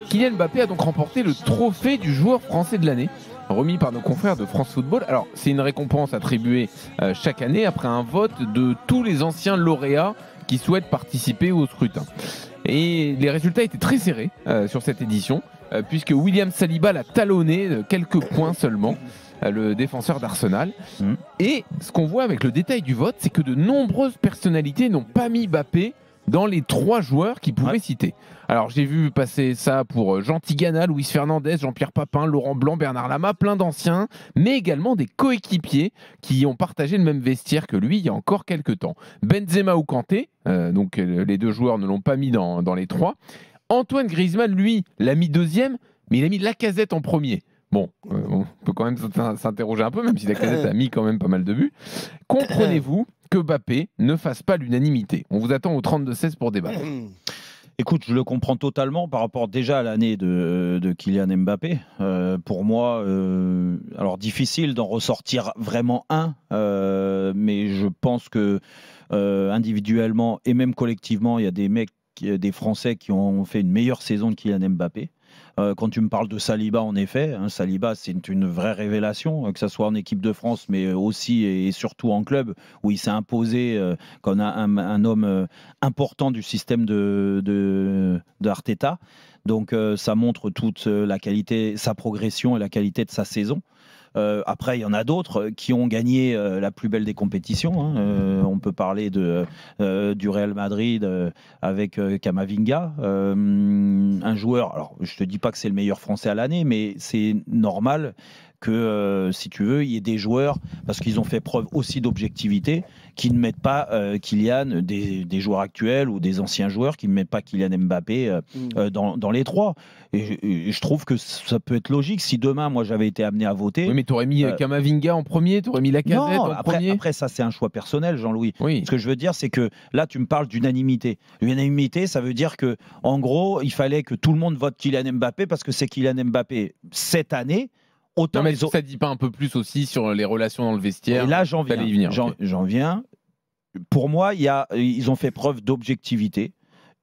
Kylian Mbappé a donc remporté le trophée du joueur français de l'année, remis par nos confrères de France Football. Alors, c'est une récompense attribuée chaque année après un vote de tous les anciens lauréats qui souhaitent participer au scrutin. Et les résultats étaient très serrés sur cette édition, puisque William Saliba l'a talonné de quelques points seulement, le défenseur d'Arsenal. Et ce qu'on voit avec le détail du vote, c'est que de nombreuses personnalités n'ont pas mis Mbappé dans les 3 joueurs qu'ils pouvaient citer. Alors j'ai vu passer ça pour Jean Tigana, Luis Fernandez, Jean-Pierre Papin, Laurent Blanc, Bernard Lama, plein d'anciens, mais également des coéquipiers qui ont partagé le même vestiaire que lui il y a encore quelques temps. Benzema ou Kanté, donc les 2 joueurs ne l'ont pas mis dans les 3. Antoine Griezmann, lui, l'a mis 2e, mais il a mis Lacazette en premier. Bon, on peut quand même s'interroger un peu, même si Lacazette a mis quand même pas mal de buts. Comprenez-vous que Mbappé ne fasse pas l'unanimité? On vous attend au 32-16 pour débattre. Écoute, je le comprends totalement par rapport déjà à l'année de Kylian Mbappé. Pour moi, alors difficile d'en ressortir vraiment un, mais je pense que individuellement et même collectivement, il y a des mecs, des Français qui ont fait une meilleure saison de Kylian Mbappé. Quand tu me parles de Saliba, en effet, Saliba, c'est une vraie révélation, que ce soit en équipe de France, mais aussi et surtout en club, où il s'est imposé comme un homme important du système d'Arteta. Donc ça montre toute la qualité, sa progression et la qualité de sa saison. Après, il y en a d'autres qui ont gagné la plus belle des compétitions. On peut parler du Real Madrid avec Camavinga, un joueur. Alors, je te dis pas que c'est le meilleur Français à l'année, mais c'est normal que, si tu veux, il y ait des joueurs, parce qu'ils ont fait preuve aussi d'objectivité, qui ne mettent pas Kylian, des joueurs actuels ou des anciens joueurs, qui ne mettent pas Kylian Mbappé dans les 3. Et je trouve que ça peut être logique. Si demain, moi, j'avais été amené à voter... Oui, mais tu aurais mis Camavinga en premier, tu aurais mis Lacazette en premier. Après, ça, c'est un choix personnel, Jean-Louis. Oui. Ce que je veux dire, c'est que là, tu me parles d'unanimité. L'unanimité, ça veut dire que, en gros, il fallait que tout le monde vote Kylian Mbappé parce que c'est Kylian Mbappé cette année. Autant non, mais ça dit pas un peu plus aussi sur les relations dans le vestiaire? Et là, j'en viens. Pour moi, ils ont fait preuve d'objectivité.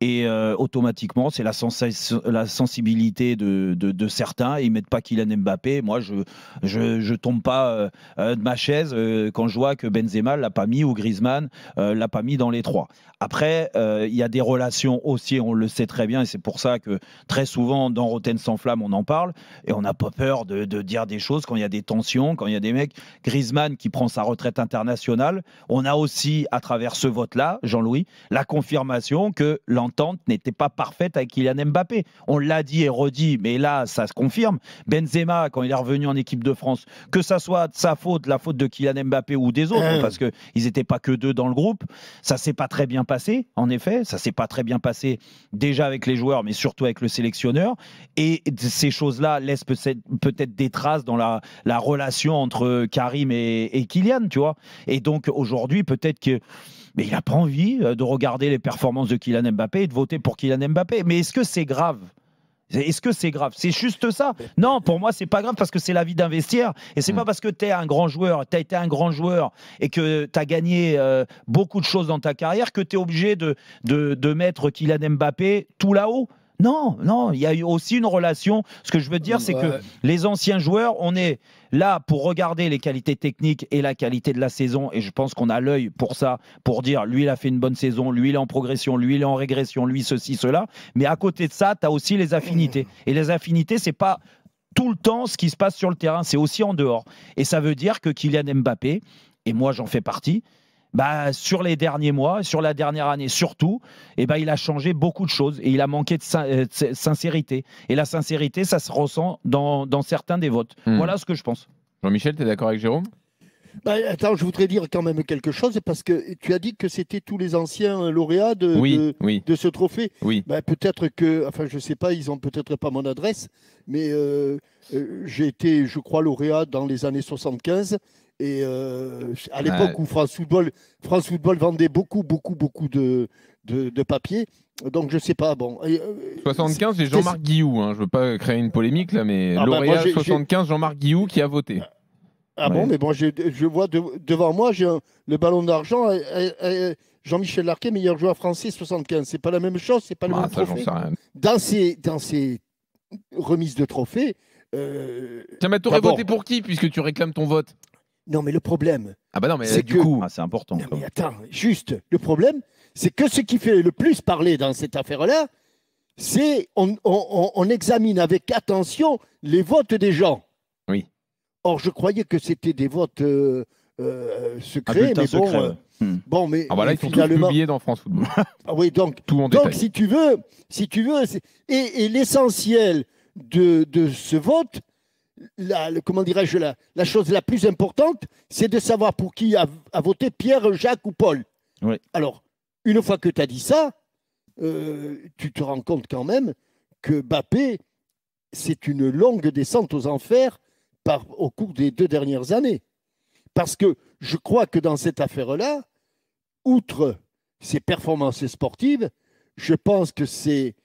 Et automatiquement, c'est la sensibilité de certains. Ils ne mettent pas Kylian Mbappé. Moi, je tombe pas de ma chaise quand je vois que Benzema l'a pas mis ou Griezmann l'a pas mis dans les 3. Après, il y a des relations aussi, on le sait très bien, et c'est pour ça que très souvent, dans Rotten sans flamme, on en parle, et on n'a pas peur de dire des choses quand il y a des tensions, quand il y a des mecs. Griezmann qui prend sa retraite internationale, on a aussi, à travers ce vote-là, Jean-Louis, la confirmation que l'entente n'était pas parfaite avec Kylian Mbappé. On l'a dit et redit, mais là, ça se confirme. Benzema, quand il est revenu en équipe de France, que ça soit de sa faute, la faute de Kylian Mbappé ou des autres, parce qu'ils n'étaient pas que 2 dans le groupe, ça s'est pas très bien passé, en effet. Ça s'est pas très bien passé déjà avec les joueurs, mais surtout avec le sélectionneur. Et ces choses-là laissent peut-être des traces dans la relation entre Karim et Kylian, tu vois. Et donc, aujourd'hui, peut-être que mais il n'a pas envie de regarder les performances de Kylian Mbappé et de voter pour Kylian Mbappé. Mais est-ce que c'est grave ? Est-ce que c'est grave? C'est juste ça? Non, pour moi, c'est pas grave parce que c'est la vie d'un vestiaire. Et c'est pas parce que tu es un grand joueur, tu as été un grand joueur et que tu as gagné beaucoup de choses dans ta carrière que tu es obligé de mettre Kylian Mbappé tout là-haut. Non, il y a eu aussi une relation. Ce que je veux dire, c'est que les anciens joueurs, on est là pour regarder les qualités techniques et la qualité de la saison. Et je pense qu'on a l'œil pour ça, pour dire, lui, il a fait une bonne saison, lui, il est en progression, lui, il est en régression, lui, ceci, cela. Mais à côté de ça, tu as aussi les affinités. Et les affinités, c'est pas tout le temps ce qui se passe sur le terrain, c'est aussi en dehors. Et ça veut dire que Kylian Mbappé, et moi, j'en fais partie, sur les derniers mois, sur la dernière année surtout, il a changé beaucoup de choses et il a manqué de sincérité. Et la sincérité, ça se ressent dans certains des votes. Voilà ce que je pense. Jean-Michel, tu es d'accord avec Jérôme? Attends, je voudrais dire quand même quelque chose, parce que tu as dit que c'était tous les anciens lauréats de ce trophée. Oui. Peut-être que, enfin je ne sais pas, ils n'ont peut-être pas mon adresse, mais j'ai été, je crois, lauréat dans les années 75. Et à l'époque où France Football vendait beaucoup de papier. Donc je sais pas. Bon. 75, c'est Jean-Marc Guillou. Je ne veux pas créer une polémique là, mais lauréat 75, Jean-Marc Guillou qui a voté. Bon, mais bon, je vois devant moi, j'ai le ballon d'argent. Jean-Michel Larquet, meilleur joueur français 75. C'est pas la même chose, c'est pas le même trophée. J'en sais rien. Dans ces remise de trophée. Tiens, mais t'aurais d'abord- voté pour qui, puisque tu réclames ton vote? Non, mais le problème, Ah bah non, mais C'est du que- coup... Ah, c'est important. non, mais attends, juste, le problème, c'est que ce qui fait le plus parler dans cette affaire-là, c'est on examine avec attention les votes des gens. Oui. Or, je croyais que c'était des votes Un secrets, bulletin mais bon, secret, ouais. bon, mais Ah bah là, mais ils sont tous finalement, publiés dans France Football. ah oui, donc Tout en Donc, détail. si tu veux, et l'essentiel de ce vote, comment dirais-je, la chose la plus importante, c'est de savoir pour qui a voté Pierre, Jacques ou Paul. Oui. Alors, une fois que tu as dit ça, tu te rends compte quand même que Mbappé, c'est une longue descente aux enfers au cours des 2 dernières années. Parce que je crois que dans cette affaire-là, outre ses performances sportives, je pense que c'est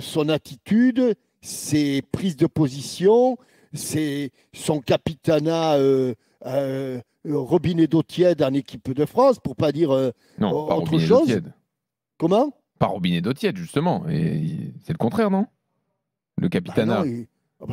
son attitude, ses prises de position, c'est son capitanat robinet d'eau tiède en équipe de France, pour pas dire Non, pas autre robinet d'eau chose. tiède. Comment? Pas robinet d'eau tiède, justement. Et c'est le contraire, non? Le Bah capitanat. non,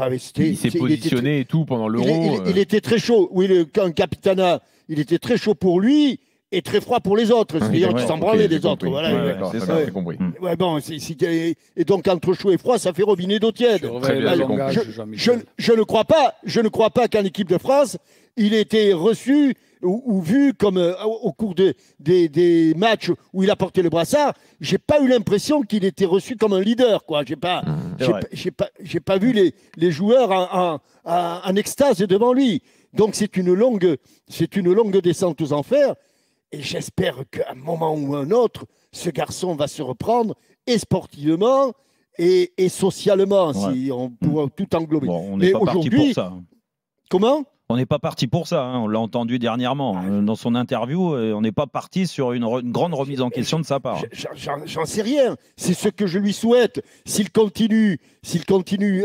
mais Il s'est positionné et tout pendant l'Euro. il était très chaud. Oui, un capitanat, il était très chaud pour lui et très froid pour les autres. C'est-à-dire qu'il s'en branlait des autres. Voilà. Ouais, Ouais, d'accord, c'est très ça. bien, j'ai compris. Ouais, bon, et donc entre chaud et froid, ça fait robinet d'eau tiède. Très bien, le j'ai langage, compris. Jean-Michel. Je ne crois pas qu'en équipe de France, il ait été reçu ou vu comme au cours des matchs où il a porté le brassard. J'ai pas eu l'impression qu'il était reçu comme un leader, quoi. J'ai pas vu les joueurs en extase devant lui. Donc c'est une longue descente aux enfers. Et j'espère qu'à un moment ou un autre, ce garçon va se reprendre, et sportivement et socialement, si on pourrait tout englober. Bon, on Mais n'est pas parti aujourd'hui- pour ça. Comment? On n'est pas parti pour ça, hein. On l'a entendu dernièrement dans son interview. On n'est pas parti sur une grande remise en question de sa part. J'en sais rien. C'est ce que je lui souhaite. S'il continue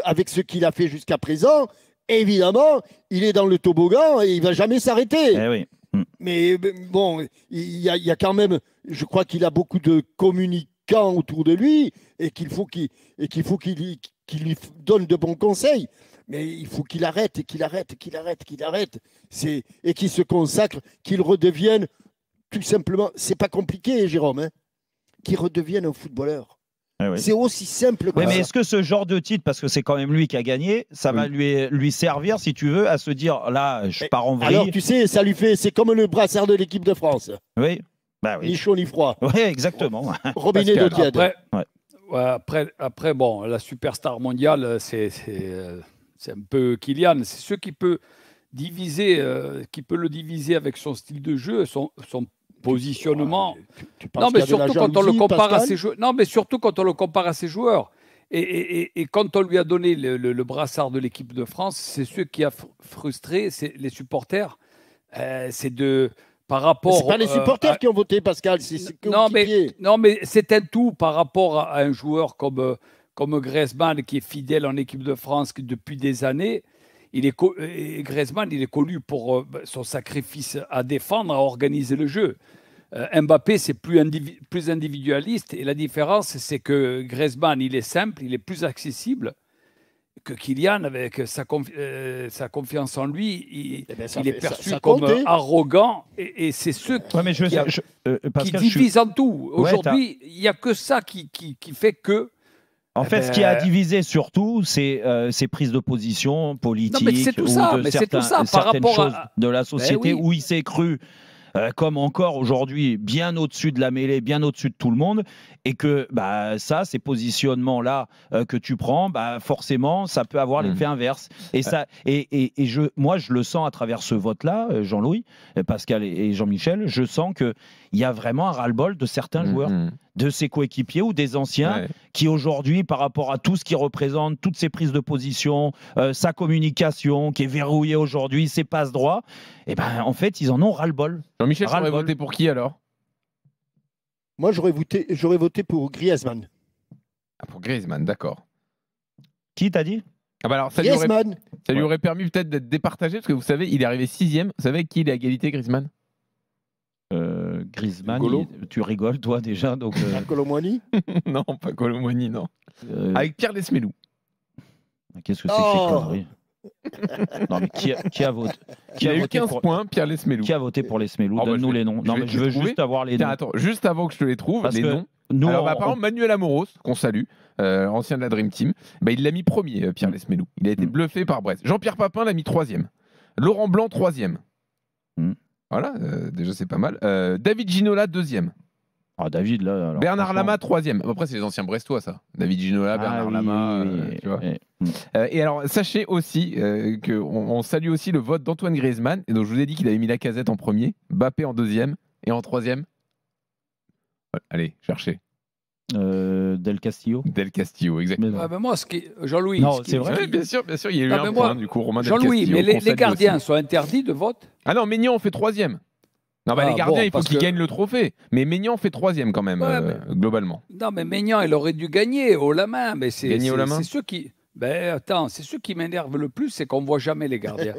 avec ce qu'il a fait jusqu'à présent, évidemment, il est dans le toboggan et il va jamais s'arrêter. Eh oui. Mais bon, il y a quand même, je crois qu'il a beaucoup de communicants autour de lui et qu'il faut qu'il lui donne de bons conseils. Mais il faut qu'il arrête et qu'il arrête. Et qu'il se consacre, qu'il redevienne tout simplement. C'est pas compliqué, Jérôme, hein, qu'il redevienne un footballeur. Eh oui. C'est aussi simple que Oui, mais ça. est-ce que ce genre de titre, parce que c'est quand même lui qui a gagné, ça va lui servir, si tu veux, à se dire là, je pars en vrille. Alors, tu sais, ça lui fait. C'est comme le brassard de l'équipe de France. Oui, bah Ni oui. chaud ni froid. Oui, exactement. Robinet d'eau tiède. Après, bon, la superstar mondiale, c'est un peu Kylian. C'est ce qui peut le diviser avec son style de jeu, son positionnement. Tu penses Non, mais qu'il y a de la surtout quand on le jalousie, compare à Pascal ses joueurs. Non, mais surtout quand on le compare à ses joueurs. Et quand on lui a donné le brassard de l'équipe de France, c'est ce qui a frustré les supporters. C'est par rapport. C'est pas les supporters qui ont voté, Pascal. C'est non, mais c'est un tout par rapport à un joueur comme Griezmann qui est fidèle en équipe de France depuis des années. Et Griezmann, il est connu pour son sacrifice à défendre, à organiser le jeu. Mbappé, c'est plus individualiste. Et la différence, c'est que Griezmann, il est simple, il est plus accessible que Kylian, avec sa confiance en lui. Il est perçu comme arrogant. Et c'est ce qui, Ouais, mais qui divise en tout. Aujourd'hui, il n'y a que ça qui fait que. En fait, ce qui a divisé surtout, c'est ces prises de position politiques ou de certaines choses de la société où il s'est cru comme encore aujourd'hui bien au-dessus de la mêlée, bien au-dessus de tout le monde, et que ces positionnements-là que tu prends, forcément, ça peut avoir l'effet inverse. Et moi, je le sens à travers ce vote-là, Jean-Louis, Pascal et Jean-Michel, je sens qu'il y a vraiment un ras-le-bol de certains joueurs, de ses coéquipiers ou des anciens, qui aujourd'hui, par rapport à tout ce qu'il représente, toutes ses prises de position, sa communication qui est verrouillée aujourd'hui, ses passes droits, en fait, ils en ont ras-le-bol. Jean-Michel, tu aurais voté pour qui alors? Moi, j'aurais voté pour Griezmann. Ah, pour Griezmann, d'accord. Qui t'a dit? Ah bah alors, ça lui aurait permis peut-être d'être départagé, parce que vous savez, il est arrivé 6e. Vous savez avec qui il est à égalité, Griezmann? Griezmann, tu rigoles toi déjà donc. Colomboigny? Non, pas Colomboigny, non. Avec Pierre Lesmelou. Qu'est-ce que c'est que ces conneries? Non, mais qui a voté Il a eu 15 points, Pierre Lesmelou. Qui a voté pour Lesmelou? Oh, bah, Donne-nous les noms. Non, mais je veux juste avoir les Tiens, noms. attends, juste avant que je te les trouve, Parce les que noms. nous, Alors, par exemple, Manuel Amoros, qu'on salue, ancien de la Dream Team, il l'a mis premier, Pierre Lesmelou. Il a été bluffé par Brest. Jean-Pierre Papin l'a mis troisième. Laurent Blanc, troisième. Voilà, déjà c'est pas mal. David Ginola, deuxième. Ah, David, là. Alors, Bernard Lama, troisième. Après, c'est les anciens Brestois, ça. David Ginola, Bernard Lama. Tu vois. Et alors, sachez aussi qu'on salue aussi le vote d'Antoine Griezmann. Et donc, je vous ai dit qu'il avait mis Lacazette en premier, Mbappé en deuxième, et en troisième. Allez, cherchez. Del Castillo. Del Castillo, exactement. Mais moi, Jean-Louis. Non, c'est vrai. Oui, bien sûr, il y a eu un point, du coup, Romain Del Jean-Louis, Castillo. mais les gardiens sont interdits de vote? Ah non, Maignan, on fait troisième. Non, les gardiens, il faut qu'ils gagnent le trophée. Mais Maignan fait troisième quand même, globalement. Non, mais Maignan, il aurait dû gagner haut la main. Mais c'est Gagner haut la main. ceux qui. Ben attends, c'est ceux qui m'énervent le plus, c'est qu'on voit jamais les gardiens.